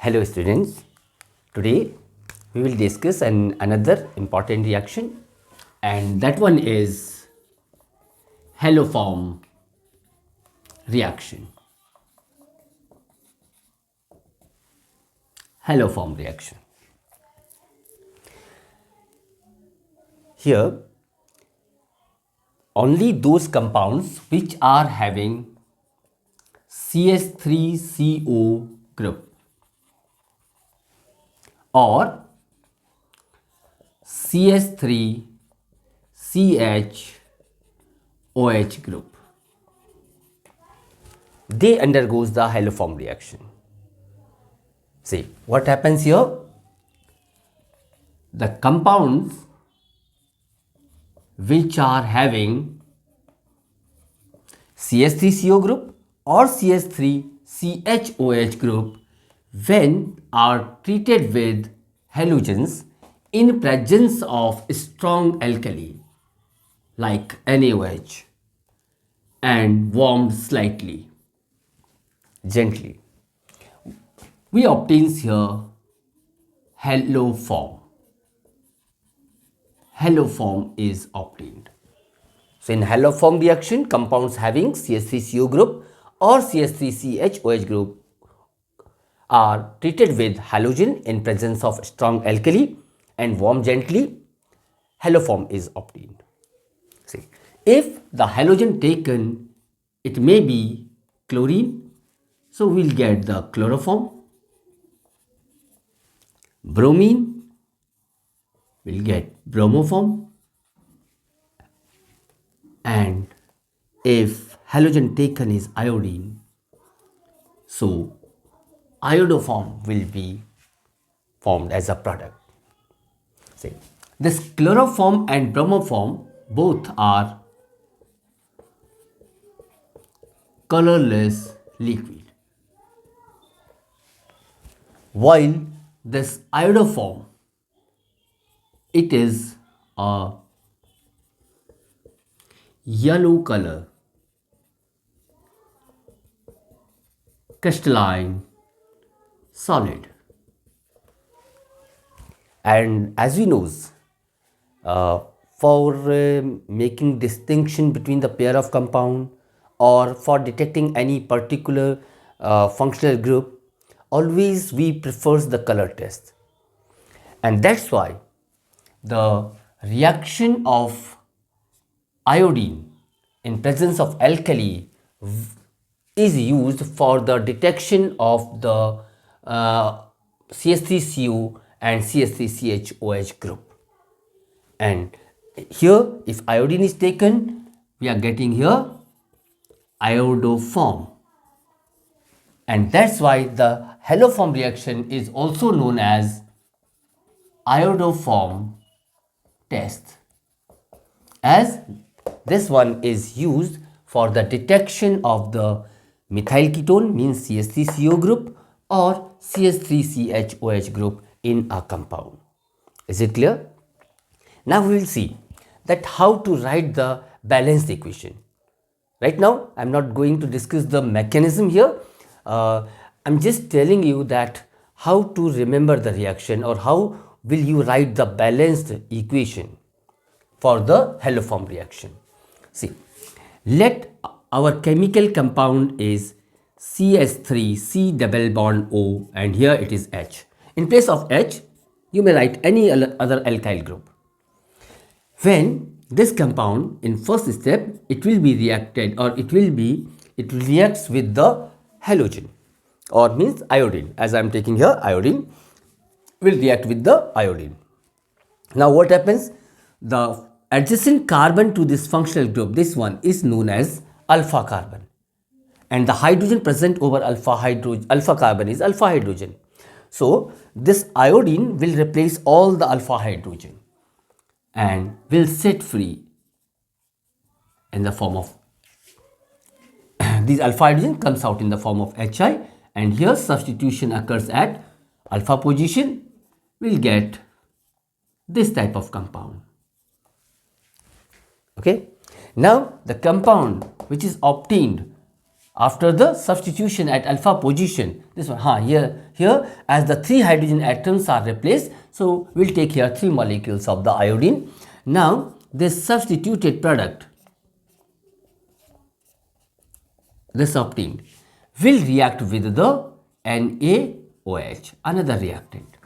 Hello students, today we will discuss another important reaction, and that one is haloform reaction. Haloform reaction. Here only those compounds which are having CH3CO group or CH3CHOH group, they undergoes the haloform reaction. See what happens here. The compounds which are having CH3CO group or CH3CHOH group, when are treated with halogens in presence of strong alkali like NaOH and warmed slightly, gently, we obtains here haloform. Haloform is obtained. So in haloform reaction, compounds having CH3CO group or CH3CHOH group are treated with halogen in presence of strong alkali and warm gently. Haloform is obtained. See, if the halogen taken, it may be chlorine, so we'll get the chloroform. Bromine, we'll get bromoform. And if halogen taken is iodine, so iodoform will be formed as a product. See, this chloroform and bromoform both are colorless liquid, while this iodoform, it is a yellow color crystalline solid. And as we know, for making distinction between the pair of compound or for detecting any particular functional group, always we prefers the color test. And that's why the reaction of iodine in presence of alkali is used for the detection of the CH3CO and CH3CHOH group. And here if iodine is taken, we are getting here iodoform. And that's why the haloform reaction is also known as iodoform test, as this one is used for the detection of the methyl ketone, means CH3CO group or CH3CHOH group in a compound. Is it clear? Now we will see that how to write the balanced equation. Right now I am not going to discuss the mechanism here. I am just telling you that how to remember the reaction or how will you write the balanced equation for the haloform reaction. See, let our chemical compound is CH3, C double bond O, and here it is H. In place of H, you may write any other alkyl group. When this compound in first step, it will be reacted or it reacts with the halogen or means iodine. As I am taking here, iodine will react with the iodine. Now what happens? The adjacent carbon to this functional group, this one is known as alpha carbon, and the hydrogen present over alpha carbon is alpha hydrogen. So this iodine will replace all the alpha hydrogen and will set free in the form of these alpha hydrogen comes out in the form of Hi, and here substitution occurs at alpha position. We'll get this type of compound. Okay, now the compound which is obtained after the substitution at alpha position, this one, here as the 3 hydrogen atoms are replaced, so we'll take here 3 molecules of the iodine. Now this substituted product, this obtained, will react with the NaOH, another reactant.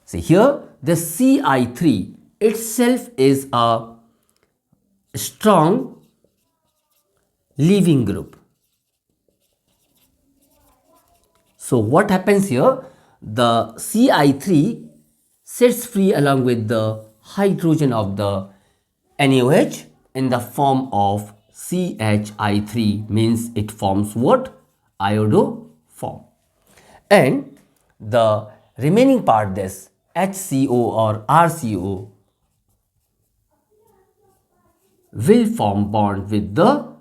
See here, the Ci3 itself is a strong leaving group. So what happens here? The Ci3 sets free along with the hydrogen of the NaOH in the form of CHI3, means it forms what? Iodoform. And the remaining part, this HCO or RCO, will form bond with the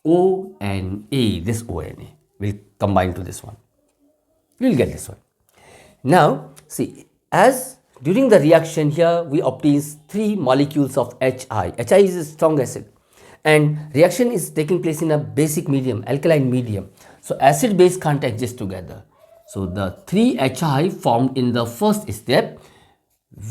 ONA. This ONA will combine to this one. We will get this one. Now see, as during the reaction here we obtain 3 molecules of HI. HI is a strong acid and reaction is taking place in a basic medium, alkaline medium. So acid base can't exist together. So the 3 HI formed in the first step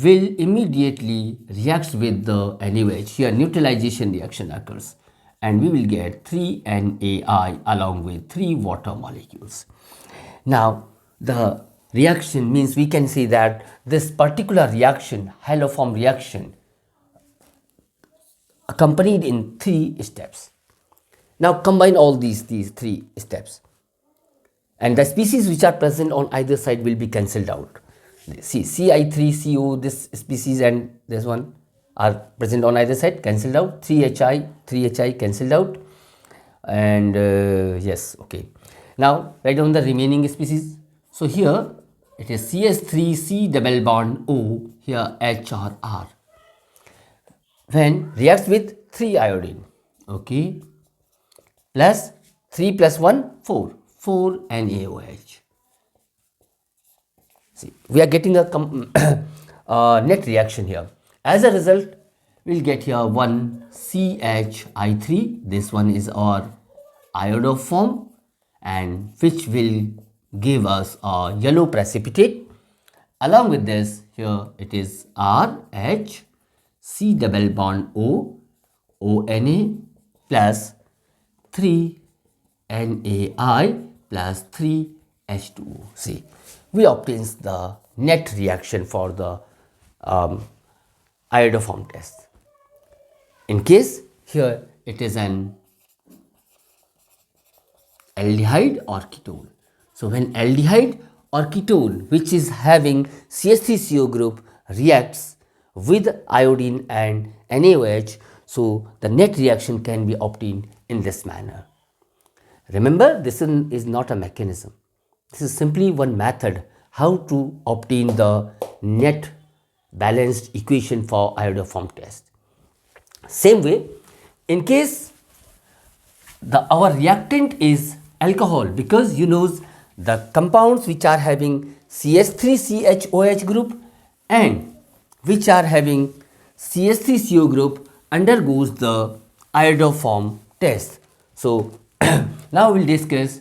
will immediately react with the NaOH. Here neutralization reaction occurs and we will get 3 NaI along with 3 water molecules. Now the reaction means we can say that this particular reaction, haloform reaction, accompanied in 3 steps. Now combine all these 3 steps and the species which are present on either side will be cancelled out. See, Ci3CO, this species and this one are present on either side, cancelled out. 3HI cancelled out, and yes, okay. Now write down the remaining species. So here it is CS3C double bond O, here H or R. When reacts with 3 iodine, okay, plus 3 plus 1, 4 NaOH. See, we are getting a net reaction here. As a result, we'll get here 1 CHI3. This one is our iodoform, and which will give us a yellow precipitate. Along with this, here it is RH, C double bond O, ONA plus 3 NaI plus 3 H2O. See, we obtain the net reaction for the iodoform test. In case here it is an aldehyde or ketone. So when aldehyde or ketone which is having CH3CO group reacts with iodine and NaOH, so the net reaction can be obtained in this manner. Remember, this is not a mechanism. This is simply one method how to obtain the net balanced equation for iodoform test. Same way, in case our reactant is alcohol, because you know the compounds which are having CH3CHOH group and which are having CH3CO group undergoes the iodoform test. So now we will discuss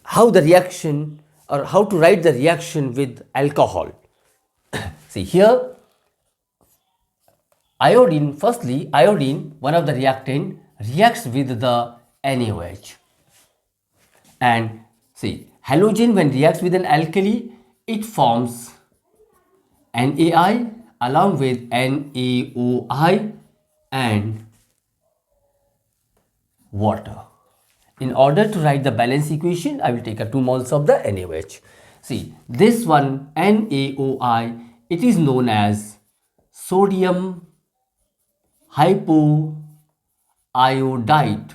how the reaction or how to write the reaction with alcohol. See here, iodine, firstly iodine, one of the reactant, reacts with the NaOH. And see, halogen when reacts with an alkali, it forms NaI along with NaOI and water. In order to write the balance equation, I will take 2 moles of the NaOH. See, this one NaOI, it is known as sodium hypoiodide,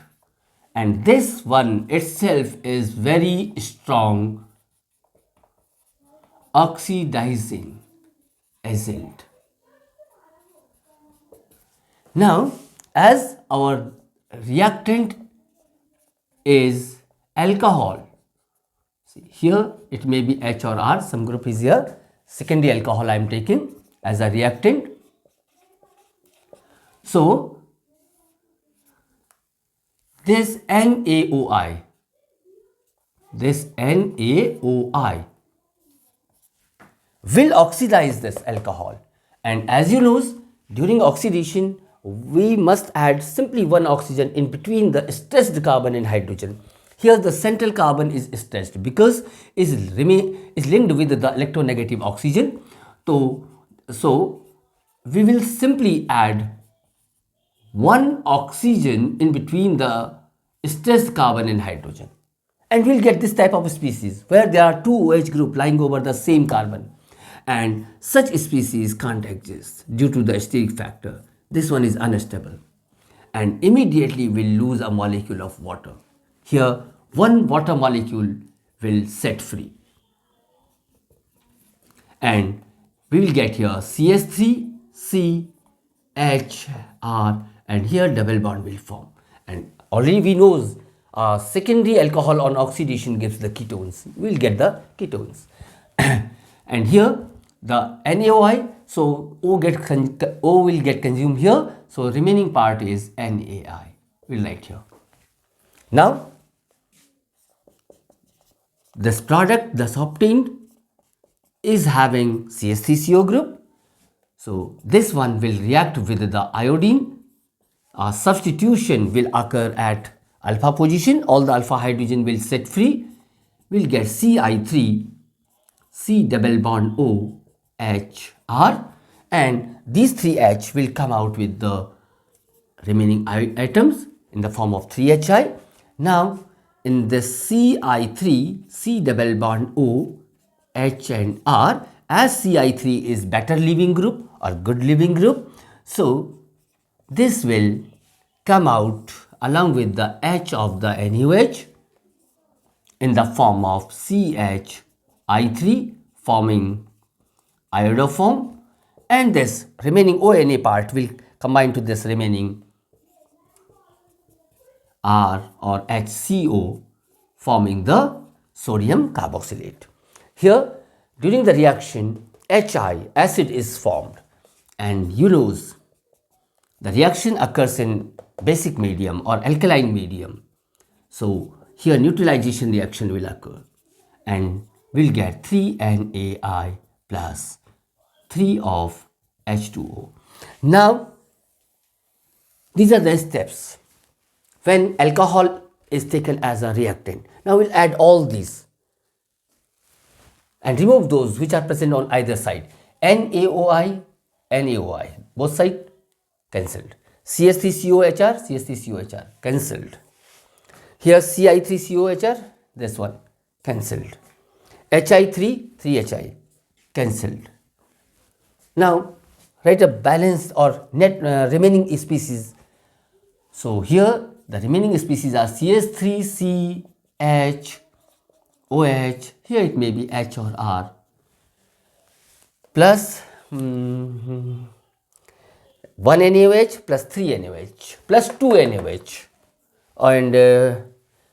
and this one itself is very strong oxidizing agent. Now, as our reactant is alcohol, see here it may be H or R, some group is here, secondary alcohol I am taking as a reactant. So this NaOI, will oxidize this alcohol, and as you know, during oxidation we must add simply one oxygen in between the stressed carbon and hydrogen. Here the central carbon is stressed because is linked with the electronegative oxygen. So we will simply add one oxygen in between the stressed carbon and hydrogen, and we'll get this type of species where there are two OH group lying over the same carbon, and such species can't exist due to the steric factor. This one is unstable, and immediately we'll lose a molecule of water. Here one water molecule will set free, and we will get here CH3, CHR, and here double bond will form. And already we know secondary alcohol on oxidation gives the ketones. We will get the ketones. And here the NaOI, so O will get consumed here, so remaining part is NaI. We will write here. Now this product thus obtained is having CH3CO group. So this one will react with the iodine. Substitution will occur at alpha position. All the alpha hydrogen will set free. We'll get Ci3, C double bond O, HR, and these 3 H will come out with the remaining atoms in the form of 3Hi. Now in this Ci3, C double bond O, H and R, as Ci3 is better leaving group or good leaving group, so this will come out along with the H of the NaOH in the form of CHI3 forming iodoform, and this remaining ONA part will combine to this remaining R or HCO forming the sodium carboxylate. Here during the reaction HI, acid is formed, and you know the reaction occurs in basic medium or alkaline medium. So here neutralization reaction will occur, and we'll get 3NaI plus 3 of H2O. Now these are the steps when alcohol is taken as a reactant. Now we'll add all these and remove those which are present on either side. NaOI, NaOI, both sides cancelled. CH3COHR, CH3COHR, cancelled. Here Ci3COHR, this one, cancelled. Hi3, 3Hi, cancelled. Now write a balanced or net remaining species. So here the remaining species are CH3, CH, OH, here it may be H or R, plus 1 NaOH plus 3 NaOH plus 2 NaOH, and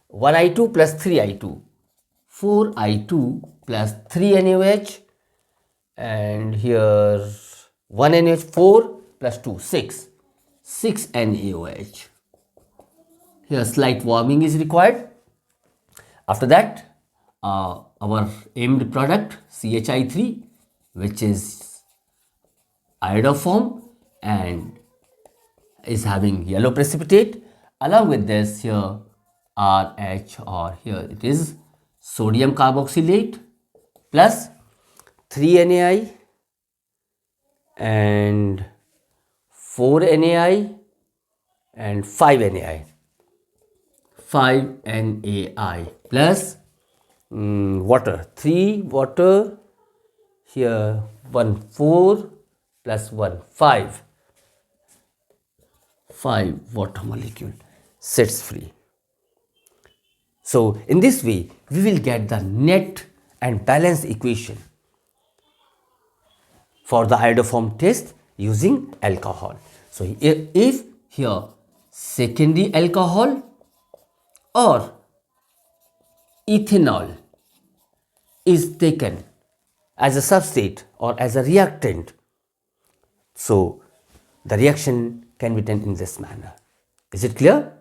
1 I2 plus 3 I2, 4 I2 plus 3 NaOH, and here 1 NaOH, 4 plus 2, 6 NaOH. Here slight warming is required. After that our aimed product CHI3, which is iodoform and is having yellow precipitate. Along with this here RH, or here it is sodium carboxylate plus 3 NaI and 4 NaI and 5 NaI. 5 NaI plus water, 3 water, here 1 4 plus 1 5 water molecule sets free. So in this way we will get the net and balance equation for the iodoform test using alcohol. So if here secondary alcohol or ethanol is taken as a substrate or as a reactant, so the reaction can be done in this manner. Is it clear?